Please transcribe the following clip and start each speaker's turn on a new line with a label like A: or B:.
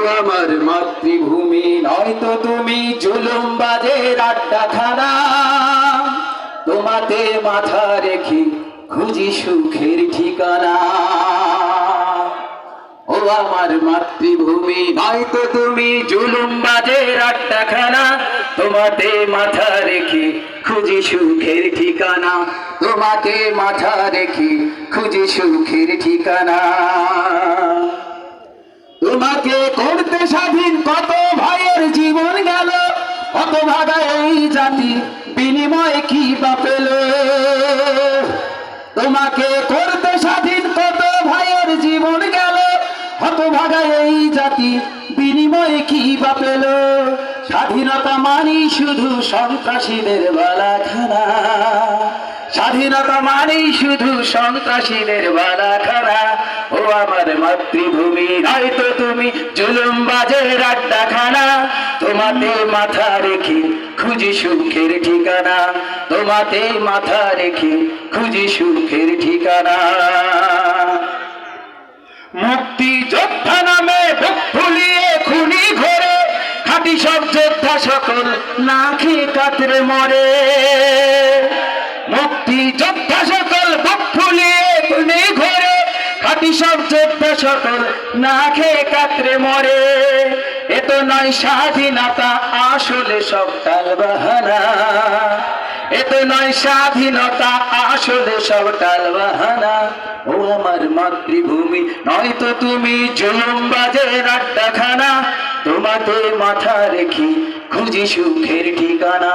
A: আমার মাতৃভূমি নয়তো তুমি জুলুমবাজের আড্ডাখানা। তোমাতে মাথা রেখে খুঁজি সুখের ঠিকানা। ও আমার মাতৃভূমি নয়তো তুমি জুলুমবাজের আড্ডাখানা। তোমাতে মাথা রেখে খুঁজি সুখের ঠিকানা। তোমাকে মাথা রেখে খুঁজি সুখের ঠিকানা। তোমাকে করতে স্বাধীন কত ভাইয়ের জীবন গেল, কত ভাগা এই জাতি বিনিময়ে কি বা পেল। তোমাকে করতে স্বাধীন কত ভাইয়ের জীবন গেল, কত ভাগা এই জাতি বিনিময়ে কি বা পেল। স্বাধীনতা মানেই শুধু সন্ত্রাসীদের বালাখানা। স্বাধীনতা মানেই শুধু সন্ত্রাসীদের বালাখানা। ও আমার মাতৃভূমি নয়তো তুমি জুলুমবাজের আড্ডাখানা। তোমাতে মাথা রেখে খুঁজি সুখের ঠিকানা। তোমাতে মাথা রেখে খুঁজি সুখের ঠিকানা। মুক্তি যোদ্ধা নামে বুক ফুলিয়ে খুনি ঘরে, খাঁটি সব যোদ্ধা সকল না খেয়ে কাতরে মরে। মুক্তি যোদ্ধা সকল বুক ফুলিয়ে খুনি ঘরে, খাঁটি সব যোদ্ধা সকল না খেয়ে কাতরে মরে। এ তো নয় স্বাধীনতা, আসলে সব টালবাহানা। এ তো নয় স্বাধীনতা, আসলে সব টালবাহানা। ও আমার মাতৃভূমি নয়তো তুমি জুলুমবাজের আড্ডাখানা। তোমাতে মাথা রেখে খুঁজি সুখের ঠিকানা।